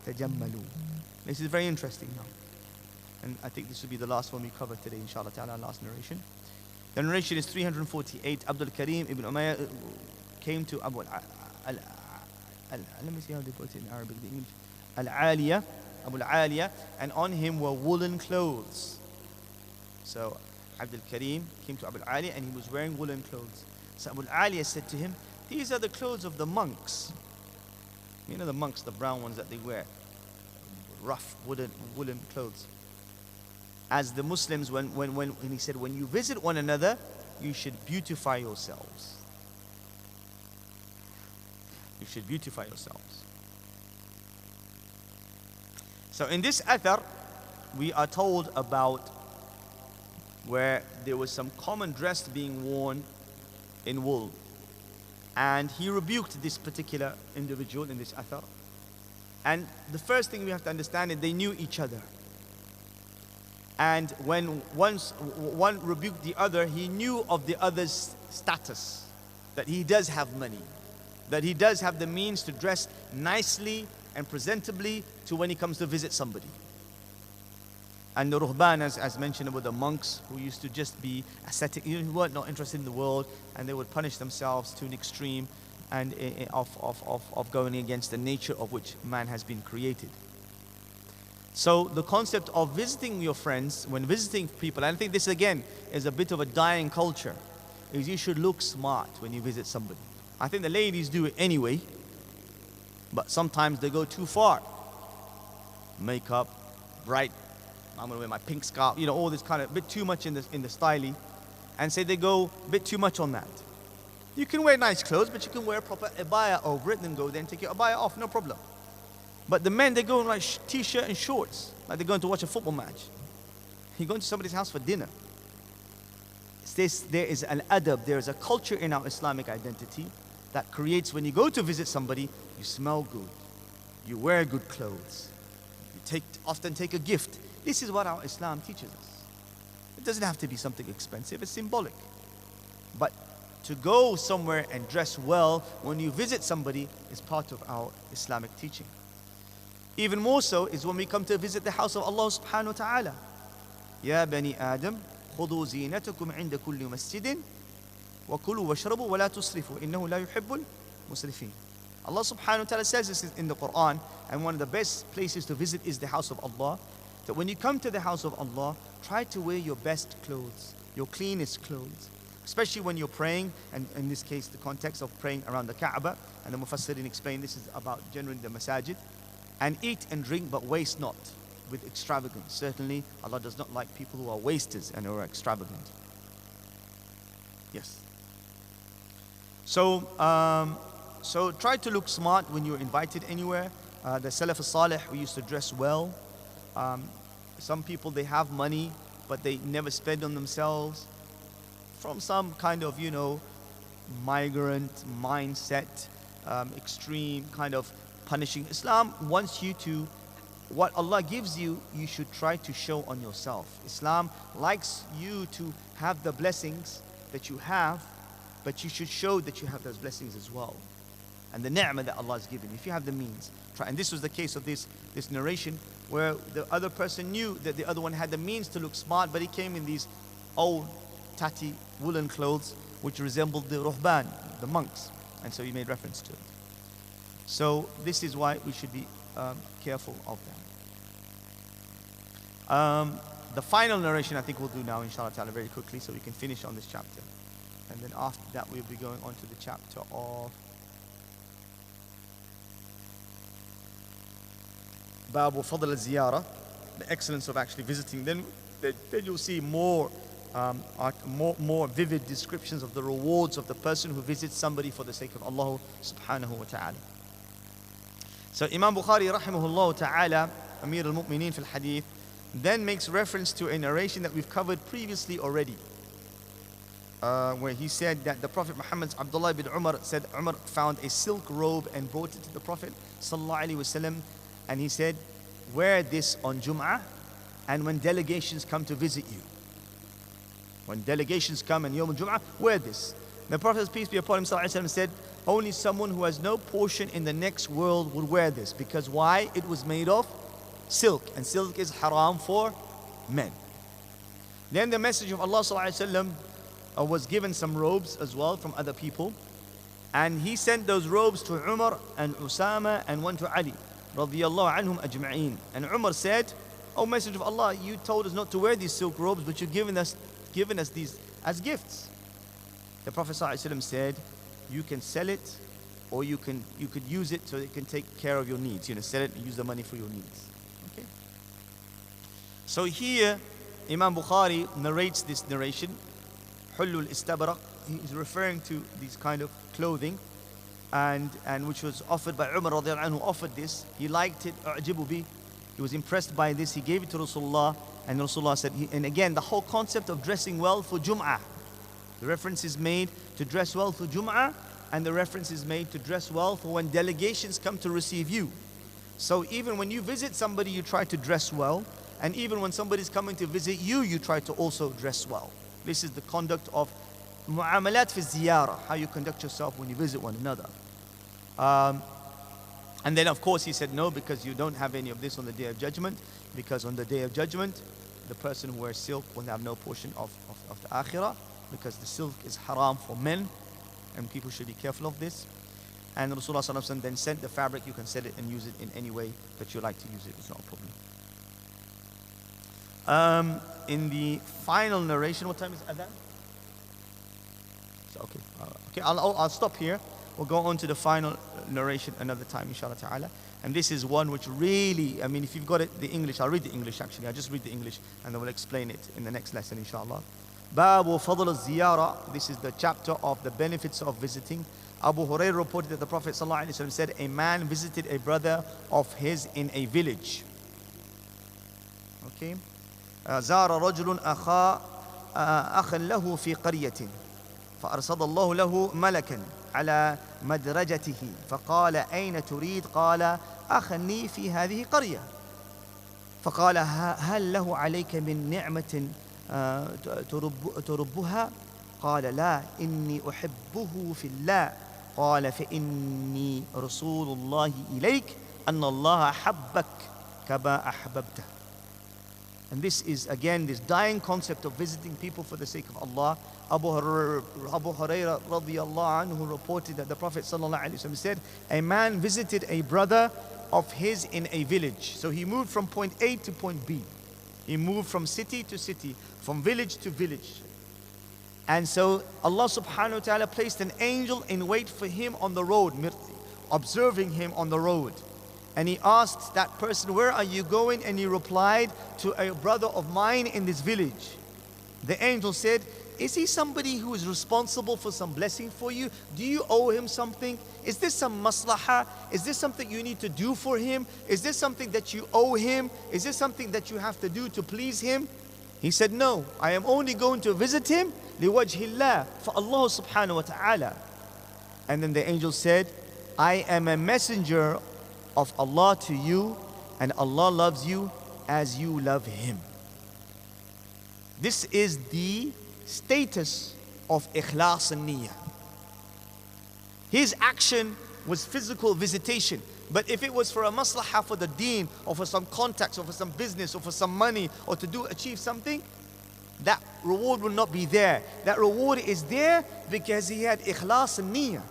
تجملوا. This is very interesting now. And I think this will be the last one we cover today, inshallah ta'ala, last narration. The narration is 348. Abdul Karim ibn Umayyah came to Abu let me see how they put it in Arabic, the English. Al-Aliyah, Abu al-Aliyah, and on him were woolen clothes. So Abdul Karim came to Abu al-Aliyah and he was wearing woolen clothes. So Abu al-Aliyah said to him, these are the clothes of the monks. You know the monks, the brown ones that they wear, rough woolen clothes. As the Muslims, when he said, when you visit one another, you should beautify yourselves. You should beautify yourselves. So in this athar, we are told about where there was some common dress being worn in wool. And he rebuked this particular individual in this athar. And the first thing we have to understand is they knew each other. And when once one rebuked the other, he knew of the other's status, that he does have money, that he does have the means to dress nicely and presentably to when he comes to visit somebody. And the ruhban, as mentioned about the monks who used to just be ascetic, who weren't not interested in the world, and they would punish themselves to an extreme and of going against the nature of which man has been created. So the concept of visiting your friends, when visiting people, and I think this again is a bit of a dying culture, is you should look smart when you visit somebody. I think the ladies do it anyway, but sometimes they go too far. Makeup, bright, I'm gonna wear my pink scarf, you know, all this kind of bit too much in the styling, and say they go a bit too much on that. You can wear nice clothes, but you can wear a proper abaya over it, and then go there and take your abaya off, no problem. But the men, they go in like t-shirt and shorts, like they're going to watch a football match. You're going to somebody's house for dinner. There is an adab, there is a culture in our Islamic identity that creates, when you go to visit somebody, you smell good, you wear good clothes, you often take a gift. This is what our Islam teaches us. It doesn't have to be something expensive, it's symbolic. But to go somewhere and dress well when you visit somebody is part of our Islamic teaching. Even more so is when we come to visit the house of Allah subhanahu wa ta'ala. Ya bani Adam, خذوا زينتكم عند كل مسجد وكلوا واشربوا ولا تسرفوا إنه لا يحب المسرفين. Allah subhanahu wa ta'ala says this in the Quran, and one of the best places to visit is the house of Allah. That when you come to the house of Allah, try to wear your best clothes, your cleanest clothes, especially when you're praying, and in this case the context of praying around the Kaaba, and the Mufassirin explain this is about generally the masajid. And eat and drink, but waste not with extravagance. Certainly Allah does not like people who are wasters and who are extravagant. Yes. So try to look smart when you're invited anywhere. The Salaf al-Salih, we used to dress well. Some people, they have money, but they never spend on themselves. From some kind of, migrant mindset, extreme kind of punishing. Islam wants you to, what Allah gives you, you should try to show on yourself. Islam likes you to have the blessings that you have, but you should show that you have those blessings as well. And the ni'mah that Allah has given, if you have the means, try. And this was the case of this narration, where the other person knew that the other one had the means to look smart, but he came in these old, tatty, woolen clothes, which resembled the ruhban, the monks. And so he made reference to it. So this is why we should be careful of them. The final narration I think we'll do now, inshallah ta'ala, very quickly, so we can finish on this chapter. And then after that we'll be going on to the chapter of Babu Fadl al-Ziyara, the excellence of actually visiting. Then you'll see more vivid descriptions of the rewards of the person who visits somebody for the sake of Allah subhanahu wa ta'ala. So Imam Bukhari rahimahullah ta'ala, Amir al-Mu'mineen fil hadith, then makes reference to a narration that we've covered previously already, where he said that the Prophet Muhammad, Abdullah ibn Umar, said Umar found a silk robe and brought it to the Prophet sallallahu alaihi wasallam, and he said, wear this on Jum'ah and when delegations come to visit you. When delegations come and Yawm Jum'ah, wear this. The Prophet, peace be upon him, sallallahu alaihi wasallam, said, only someone who has no portion in the next world would wear this. Because why? It was made of silk, and silk is haram for men. Then the Messenger of Allah sallallahu alaihi wasallam was given some robes as well from other people, and he sent those robes to Umar and Usama and one to Ali radiyallahu anhum ajma'een. And Umar said, O Messenger of Allah, you told us not to wear these silk robes, but you've given us these as gifts. The Prophet sallallahu alaihi wasallam said, you can sell it or you could use it so it can take care of your needs. Sell it and use the money for your needs. Okay. So here, Imam Bukhari narrates this narration. Hullul Istabraq. He's referring to these kind of clothing, and which was offered by Umar radiallahu anhu, who offered this. He liked it. U'jibu bi. He was impressed by this. He gave it to Rasulullah, and Rasulullah said. And again, the whole concept of dressing well for Jum'ah. The reference is made to dress well for Jum'ah, and the reference is made to dress well for when delegations come to receive you. So even when you visit somebody, you try to dress well. And even when somebody's coming to visit you, you try to also dress well. This is the conduct of mu'amalat fi ziyarah, how you conduct yourself when you visit one another. And then of course he said no, because you don't have any of this on the Day of Judgment. Because on the Day of Judgment, the person who wears silk will have no portion of the akhirah, because the silk is haram for men. And people should be careful of this. And Rasulullah sallallahu alaihi wasallam then sent the fabric. You can sell it and use it in any way that you like to use it. It's not a problem. In the final narration, what time is Adab? So, okay, I'll stop here. We'll go on to the final narration another time, inshallah ta'ala. And this is one which really, if you've got it, the English, I'll read the English actually. I'll just read the English and then we'll explain it in the next lesson, inshallah. Babu Fadl al-Ziyara. This is the chapter of the benefits of visiting. Abu Hurairah reported that the Prophet ﷺ said, a man visited a brother of his in a village. Okay. زار رجل أخا له في قرية فأرصد الله له ملكا على مدرجته فقال أين تريد؟ قال أخني في هذه قرية. فقال هل له عليك من نعمة تربها؟ قال لا إني أحبه في الله. قال فإني رسول الله إليك أن الله أحبك كما أحببته. And this is again this dying concept of visiting people for the sake of Allah. Abu Hurairah radiyallahu anhu reported that the Prophet sallallahu alaihi wasallam said, a man visited a brother of his in a village. So he moved from point A to point B. He moved from city to city, from village to village. And so Allah subhanahu wa ta'ala placed an angel in wait for him on the road, observing him on the road. And he asked that person, where are you going? And he replied, to a brother of mine in this village. The angel said, is he somebody who is responsible for some blessing for you? Do you owe him something? Is this some maslahah? Is this something you need to do for him? Is this something that you owe him? Is this something that you have to do to please him? He said, no, I am only going to visit him liwajhillah, for Allah subhanahu wa ta'ala. And then the angel said, I am a messenger of Allah to you, and Allah loves you as you love him. This is the status of ikhlas and niyyah. His action was physical visitation, but if it was for a maslahah for the deen, or for some contacts, or for some business, or for some money, or to achieve something, that reward will not be there. That reward is there because he had ikhlas and niyyah.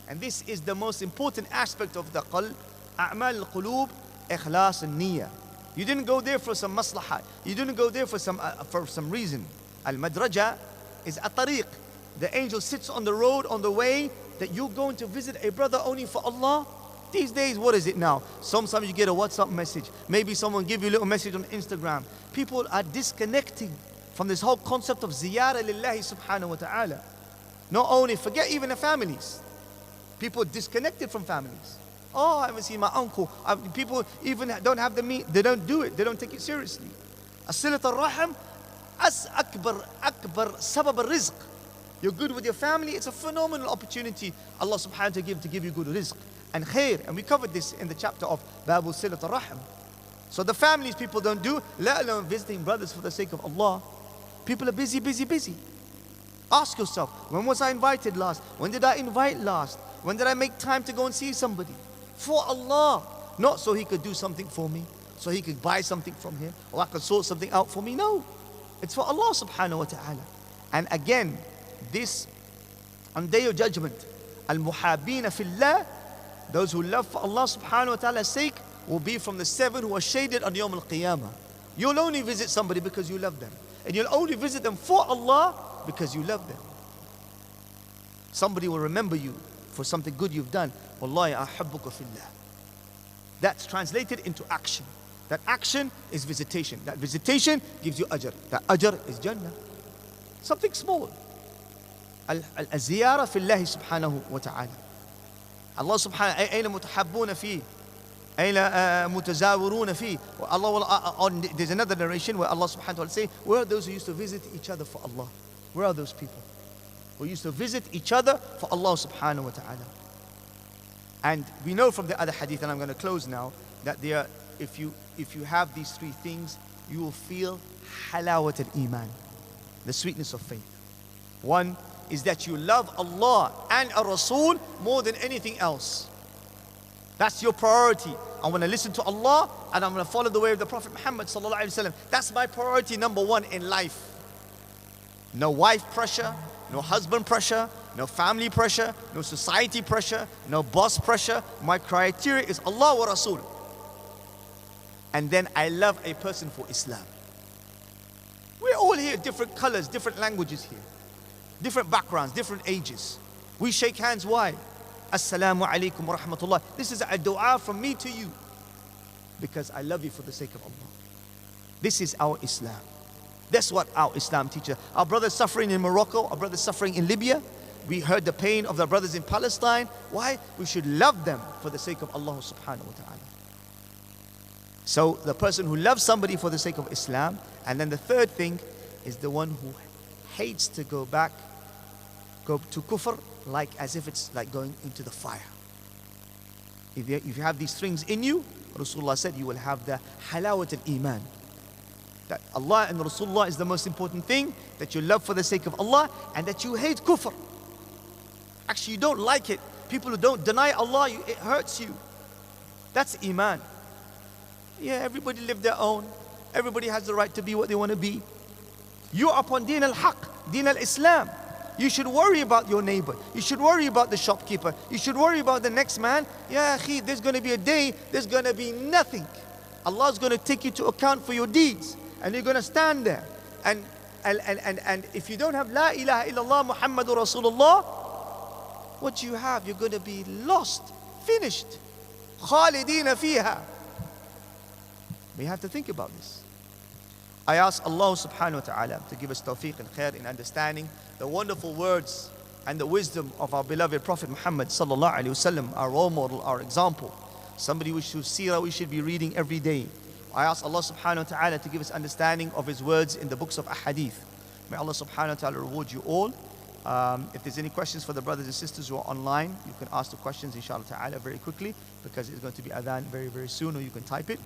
And this is the most important aspect of the qalb. A'mal al-qulub, ikhlas and niyyah. You didn't go there for some maslahah. You didn't go there for some reason. Al-madraja is a tariq. The angel sits on the road, on the way, that you're going to visit a brother only for Allah. These days, what is it now? Sometimes you get a WhatsApp message. Maybe someone give you a little message on Instagram. People are disconnecting from this whole concept of ziyarah lillahi subhanahu wa ta'ala. Not only, forget even the families. People disconnected from families. Oh, I haven't seen my uncle. People even don't have the meat. They don't do it. They don't take it seriously. As-silat al-rahim, akbar sabab al-rizq. You're good with your family. It's a phenomenal opportunity Allah subhanahu wa ta'ala to give you good rizq and khair. And we covered this in the chapter of Babu Silat al-Rahim. So the families people don't do, let alone visiting brothers for the sake of Allah. People are busy. Ask yourself, when was I invited last? When did I invite last? When did I make time to go and see somebody? For Allah. Not so he could do something for me, so he could buy something from him, or I could sort something out for me. No. It's for Allah subhanahu wa ta'ala. And again, this on Day of Judgment, al-muhabina fillah, those who love for Allah subhanahu wa ta'ala's sake, will be from the 7 who are shaded on Yawm al-Qiyamah. You'll only visit somebody because you love them. And you'll only visit them for Allah because you love them. Somebody will remember you for something good you've done. Wallahi, ahibbuka fillah. That's translated into action. That action is visitation. That visitation gives you ajr. That ajr is Jannah. Something small. Al-ziyara fillahi subhanahu wa ta'ala. Allah subhanahu, أين متحبون فيه أين متزاورون فيه. Allah will, there's another narration where Allah subhanahu wa ta'ala say, where are those who used to visit each other for Allah? Where are those people who used to visit each other for Allah subhanahu wa ta'ala? And we know from the other hadith, and I'm going to close now, that there, if you have these three things, you will feel halawat al-iman, the sweetness of faith. One is that you love Allah and a Rasul more than anything else. That's your priority. I want to listen to Allah and I'm going to follow the way of the Prophet Muhammad sallallahu alaihi wasallam. That's my priority number one in life. No wife pressure, no husband pressure, no family pressure, no society pressure, no boss pressure. My criteria is Allah wa Rasul. And then I love a person for Islam. We're all here, different colors, different languages here, different backgrounds, different ages. We shake hands, why? Assalamu alaikum wa rahmatullah. This is a dua from me to you, because I love you for the sake of Allah. This is our Islam. That's what our Islam teaches. Our brothers suffering in Morocco, our brothers suffering in Libya. We heard the pain of the brothers in Palestine. Why? We should love them for the sake of Allah subhanahu wa ta'ala. So the person who loves somebody for the sake of Islam. And then the third thing is the one who hates to go to kufr, like as if it's like going into the fire. If you have these things in you, Rasulullah said you will have the halawat al-iman. That Allah and Rasulullah is the most important thing, that you love for the sake of Allah, and that you hate kufr. Actually, you don't like it. People who don't deny Allah, it hurts you. That's iman. Yeah, everybody live their own. Everybody has the right to be what they want to be. You are upon Deen al-Haq, Deen al-Islam. You should worry about your neighbor. You should worry about the shopkeeper. You should worry about the next man. Yeah, akhi, there's going to be a day, there's going to be nothing. Allah's going to take you to account for your deeds. And you're going to stand there. And if you don't have La ilaha illallah Muhammadur Rasulullah, what you have, you're going to be lost, finished. Khalidina fiha. We have to think about this. I ask Allah subhanahu wa ta'ala to give us tawfiq and khair in understanding the wonderful words and the wisdom of our beloved Prophet Muhammad sallallahu alaihi wasallam, our role model, our example, somebody we should be reading every day. I ask Allah subhanahu wa ta'ala to give us understanding of His words in the books of ahadith. May Allah subhanahu wa ta'ala reward you all. If there's any questions for the brothers and sisters who are online, you can ask the questions inshallah ta'ala very quickly, because it's going to be adhan very, very soon, or you can type it.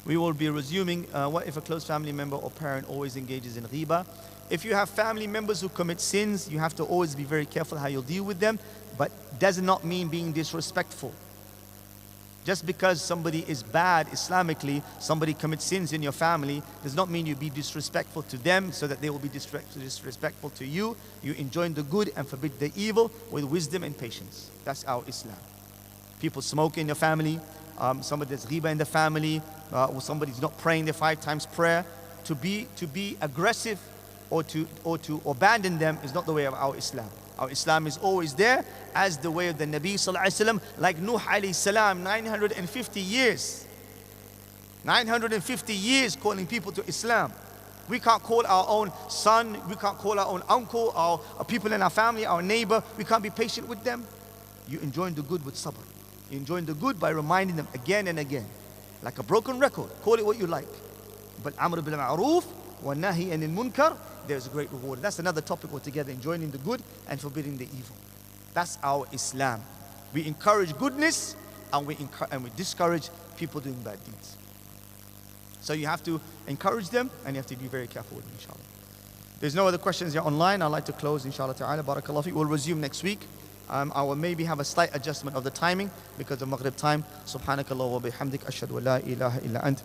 We will be resuming what if a close family member or parent always engages in ghibah. If you have family members who commit sins, you have to always be very careful how you'll deal with them, but does not mean being disrespectful. Just because somebody is bad Islamically, somebody commits sins in your family, does not mean you be disrespectful to them so that they will be disrespectful to you. You enjoin the good and forbid the evil with wisdom and patience. That's our Islam. People smoke in your family, somebody does ghibah in the family, or somebody's not praying the 5 times prayer. To be aggressive or to abandon them is not the way of our Islam. Our Islam is always there as the way of the Nabi sallallahu alaihi wasallam, like Nuh alayhi salam, 950 years. 950 years calling people to Islam. We can't call our own son, we can't call our own uncle, our people in our family, our neighbor. We can't be patient with them. You enjoin the good with sabr. You enjoin the good by reminding them again and again. Like a broken record, call it what you like. But amr bil ma'roof wa nahi anil munkar, there's a great reward. That's another topic altogether, enjoining the good and forbidding the evil. That's our Islam. We encourage goodness and we discourage people doing bad deeds. So you have to encourage them and you have to be very careful with them, inshallah. There's no other questions here online. I'd like to close, inshallah ta'ala. Barakallahu fi. We'll resume next week. I will maybe have a slight adjustment of the timing because of Maghrib time. Subhanakallah wa bihamdik ashhadu an la ilaha illa ant